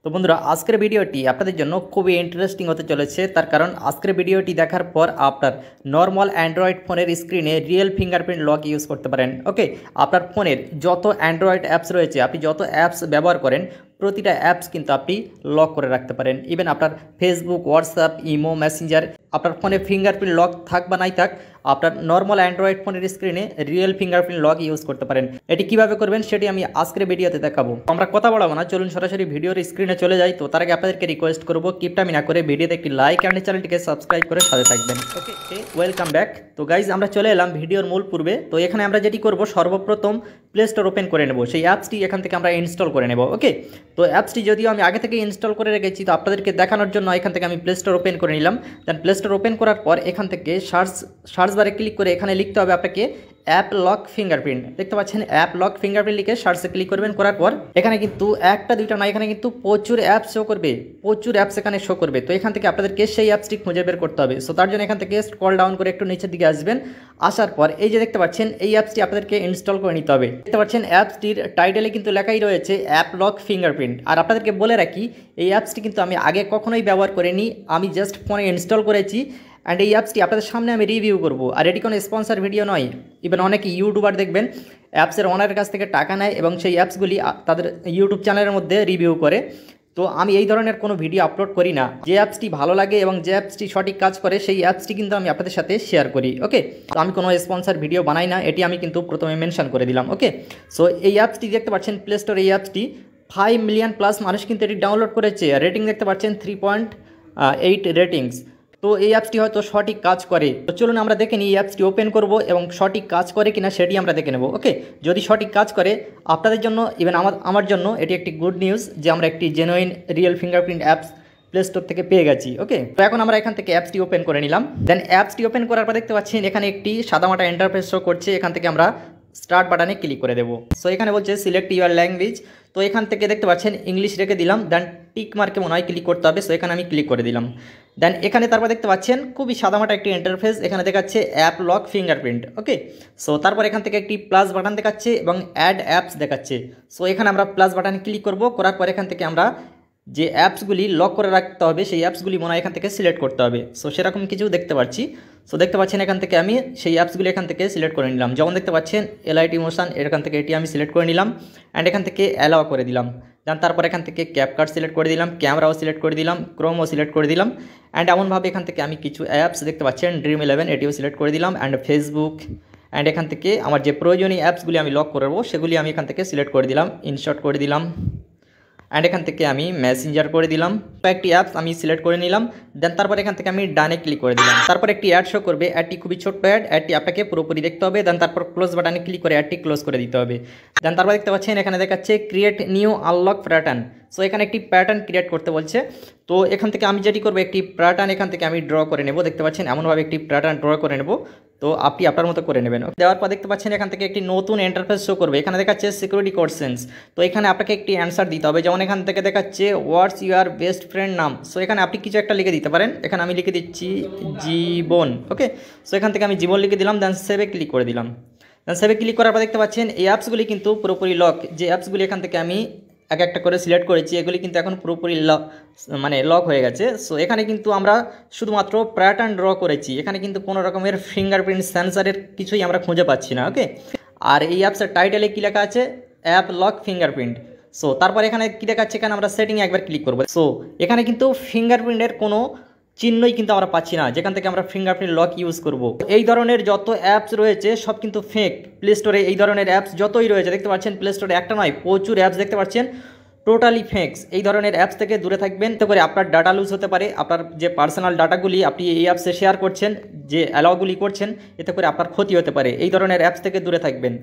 তো বন্ধুরা আজকের ভিডিওটি আপনাদের জন্য খুবই ইন্টারেস্টিং হতে চলেছে। তার কারণ আজকের ভিডিওটি দেখার পর আপনার নর্মাল অ্যান্ড্রয়েড ফোনের স্ক্রিনে রিয়েল ফিঙ্গারপ্রিন্ট লক ইউজ করতে পারেন। ওকে, আপনার ফোনের যত অ্যান্ড্রয়েড অ্যাপস রয়েছে, আপনি যত অ্যাপস ব্যবহার করেন প্রতিটা অ্যাপস কিন্তু আপনি লক করে রাখতে পারেন। ইভেন আপনার ফেসবুক, হোয়াটসঅ্যাপ, ইমো, মেসেঞ্জার, আপনার ফোনে ফিঙ্গারপ্রিন্ট লক থাক বা নাই থাক, আপনার নর্মাল অ্যান্ড্রয়েড ফোনের স্ক্রিনে রিয়েল ফিঙ্গারপ্রিন্ট লক ইউজ করতে পারেন। এটি কিভাবে করবেন সেটি আমি আজকের ভিডিওতে দেখাবো। আমরা কথা বলাবো না, চলুন সরাসরি ভিডিওর স্ক্রিনে চলে যাই। তো তার আগে আপনাদেরকে রিকোয়েস্ট করবো কিপটামি না করে ভিডিওতে একটি লাইক অ্যান্ড চ্যানেলটিকে সাবস্ক্রাইব করে সাথে থাকবেন। ওকে, ওয়েলকাম ব্যাক। তো গাইজ আমরা চলে এলাম ভিডিওর মূল পূর্বে। তো এখানে আমরা যেটি করব, সর্বপ্রথম প্লে স্টোর ওপেন করে নেব, সেই অ্যাপসটি এখান থেকে আমরা ইনস্টল করে নেব। ওকে, তো অ্যাপসটি যদিও আমি আগে থেকে ইনস্টল করে রেখেছি, তো আপনাদেরকে দেখানোর জন্য এখান থেকে আমি প্লে স্টোর ওপেন করে নিলাম। দেন প্লে স্টোর ওপেন করার পর এখান থেকে সার্চ বারে ক্লিক করে এখানে লিখতে হবে আপনাকে অ্যাপ লক ফিঙ্গারপ্রিন্ট। দেখতে পাচ্ছেন অ্যাপ লক ফিঙ্গারপ্রিন্ট লিখে সার্চে ক্লিক করবেন। করার পর এখানে কিন্তু একটা দুইটা না, এখানে কিন্তু প্রচুর অ্যাপস শো করবে, প্রচুর অ্যাপস এখানে শো করবে। তো এখান থেকে আপনাদেরকে সেই অ্যাপসটি খুঁজে বের করতে হবে। সো তার জন্য এখান থেকে স্ক্রল ডাউন করে একটু নিচের দিকে আসবেন। আসার পর এই যে দেখতে পাচ্ছেন এই অ্যাপসটি আপনাদেরকে ইনস্টল করে নিতে হবে। দেখতে পাচ্ছেন অ্যাপসটির টাইটেলে কিন্তু লেখাই রয়েছে অ্যাপ লক ফিঙ্গারপ্রিন্ট। আর আপনাদেরকে বলে রাখি, এই অ্যাপসটি কিন্তু আমি আগে কখনোই ব্যবহার করিনি, আমি জাস্ট ফোনে ইনস্টল করেছি। অ্যান্ড এই অ্যাপসটি আপনাদের সামনে আমি রিভিউ করব। আর এটি কোনো স্পন্সর ভিডিও নয়। ইভেন অনেক ইউটিউবার দেখবেন অ্যাপসের ওনারের কাছ থেকে টাকা নেয় এবং সেই অ্যাপসগুলি তাদের ইউটিউব চ্যানেলের মধ্যে রিভিউ করে। তো আমি এই ধরনের কোনো ভিডিও আপলোড করি না। যে অ্যাপসটি ভালো লাগে এবং যে অ্যাপসটি সঠিক কাজ করে সেই অ্যাপসটি কিন্তু আমি আপনাদের সাথে শেয়ার করি। ওকে, তো আমি কোনো স্পন্সর ভিডিও বানাই না, এটি আমি কিন্তু প্রথমে মেনশন করে দিলাম। ওকে, সো এই অ্যাপসটি দেখতে পাচ্ছেন প্লে স্টোর, এই অ্যাপসটি 5 মিলিয়ন প্লাস মানুষ কিন্তু এটি ডাউনলোড করেছে। রেটিং দেখতে পাচ্ছেন 3.8 রেটিংস। তো এই অ্যাপসটি হয়তো সঠিক কাজ করে। তো চলুন আমরা দেখে নিই এই অ্যাপসটি ওপেন করব এবং সঠিক কাজ করে কিনা সেটি আমরা দেখে নেব। ওকে, যদি সঠিক কাজ করে আপনাদের জন্য, ইভেন আমার জন্য এটি একটি গুড নিউজ যে আমরা একটি genuine real fingerprint apps play store থেকে পেয়ে গেছি। ওকে, তো এখন আমরা এখান থেকে অ্যাপসটি ওপেন করে নিলাম। দেন অ্যাপসটি ওপেন করার পর দেখতে পাচ্ছেন এখানে একটি সাদামাটা ইন্টারফেস শো করছে। এখান থেকে আমরা স্টার্ট বাটনে ক্লিক করে দেবো। সো এখানে বলছে সিলেক্ট ইউর ল্যাঙ্গুয়েজ। তো এখান থেকে দেখতে পাচ্ছেন ইংলিশ রেখে দিলাম। দেন টিক মার্কে মনে হয় ক্লিক করতে হবে। সো এখানে আমি ক্লিক করে দিলাম। দেন এখানে তারপর দেখতে পাচ্ছেন খুবই সাদামাটা একটি ইন্টারফেস, এখানে দেখাচ্ছে অ্যাপ লক ফিঙ্গারপ্রিন্ট। ওকে, সো তারপর এখান থেকে একটি প্লাস বাটন দেখাচ্ছে এবং অ্যাড অ্যাপস দেখাচ্ছে। সো এখানে আমরা প্লাস বাটনে ক্লিক করব। করার পর এখান থেকে আমরা যে অ্যাপসগুলি লক করে রাখতে হবে সেই অ্যাপসগুলি মনে হয় এখান থেকে সিলেক্ট করতে হবে। সো সেরকম কিছু দেখতে পাচ্ছি। সো দেখতে পাচ্ছেন এখান থেকে আমি সেই অ্যাপসগুলি এখান থেকে সিলেক্ট করে নিলাম। যেমন দেখতে পাচ্ছেন এলআইটি মোশন, এখান থেকে এটি আমি সিলেক্ট করে নিলাম অ্যান্ড এখান থেকে অ্যালাও করে দিলাম। দেন তারপর এখান থেকে ক্যাপকাট সিলেক্ট করে দিলাম, ক্যামেরাও সিলেক্ট করে দিলাম, ক্রোমও সিলেক্ট করে দিলাম। অ্যান্ড এমনভাবে এখান থেকে আমি কিছু অ্যাপস দেখতে পাচ্ছেন Dream11 এটিও সিলেক্ট করে দিলাম অ্যান্ড ফেসবুক। অ্যান্ড এখান থেকে আমার যে প্রয়োজনীয় অ্যাপসগুলি আমি লক করবো সেগুলি আমি এখান থেকে সিলেক্ট করে দিলাম, ইনশর্ট করে দিলাম। অ্যান্ড এখান থেকে আমি মেসেঞ্জার করে দিলাম। কয়েকটি অ্যাপস আমি সিলেক্ট করে নিলাম। দেন তারপর এখান থেকে আমি ডানে ক্লিক করে দিলাম। তারপর একটি অ্যাড শো করবে, অ্যাডটি খুবই ছোট্ট অ্যাডটি আপনাকে পুরোপুরি দেখতে হবে। দেন তারপর ক্লোজ বাটনে ক্লিক করে অ্যাডটি ক্লোজ করে দিতে হবে। দেন তারপর দেখতে পাচ্ছেন এখানে দেখাচ্ছে create new unlock pattern. So এখানে একটি প্যাটার্ন ক্রিয়েট করতে বলছে। তো এখান থেকে আমি যেটি করবো, একটি প্যাটার্ন এখান থেকে আমি ড্র করে নেব। দেখতে পাচ্ছেন এমনভাবে একটি প্যাটার্ন ড্র করে নেব। তো আপনি আপনার মতো করে নেবেন। দেওয়ার পর দেখতে পাচ্ছেন এখান থেকে একটি নতুন ইন্টারফেস শো করবে। এখানে দেখাচ্ছে সিকিউরিটি কোশ্চেন্স। তো এখানে আপনাকে একটি অ্যান্সার দিতে হবে। যেমন এখান থেকে দেখাচ্ছে হোয়াটস ইউর বেস্ট ফ্রেন্ড নাম। সো এখানে আপনি কিছু একটা লিখে দিতে পারেন। এখানে আমি লিখে দিচ্ছি জীবন। ওকে, সো এখান থেকে আমি জীবন লিখে দিলাম। দেন সেভে ক্লিক করে দিলাম। দেন সেভে ক্লিক করার পর দেখতে পাচ্ছেন এই অ্যাপসগুলি কিন্তু পুরোপুরি লক। যে অ্যাপসগুলি এখান থেকে আমি এক একটা করে সিলেক্ট করেছি এগুলি কিন্তু এখন পুরোপুরি লক হয়ে গেছে। সো এখানে কিন্তু আমরা শুধুমাত্র প্যাটার্ন ড্র করেছি, এখানে কিন্তু কোনো রকমের ফিঙ্গারপ্রিন্ট সেন্সারের কিছুই আমরা খুঁজে পাচ্ছি না। ওকে, আর এই অ্যাপসের টাইটেলে কী লেখা আছে, অ্যাপ লক ফিঙ্গারপ্রিন্ট। সো তারপর এখানে কী দেখাচ্ছে, এখানে আমরা সেটিংয়ে একবার ক্লিক করবো। সো এখানে কিন্তু ফিঙ্গারপ্রিন্টের কোনো চিহ্নই কিন্তু আমরা পাচ্ছি না যেখান থেকে আমরা ফিঙ্গারপ্রিন্ট লক ইউজ করব। এই ধরনের যত অ্যাপস রয়েছে সব কিন্তু ফেক। প্লে স্টোরে এই ধরনের অ্যাপস যতই রয়েছে দেখতে পাচ্ছেন, প্লে স্টোরে একটা নয় প্রচুর অ্যাপস দেখতে পাচ্ছেন, টোটালি ফেকস। এই ধরনের অ্যাপস থেকে দূরে থাকবেন, এতে করে আপনার ডাটা লুজ হতে পারে। আপনার যে পার্সোনাল ডাটাগুলি আপনি এই অ্যাপসে শেয়ার করছেন, যে অ্যালাউগুলি করছেন, এতে করে আপনার ক্ষতি হতে পারে। এই ধরনের অ্যাপস থেকে দূরে থাকবেন।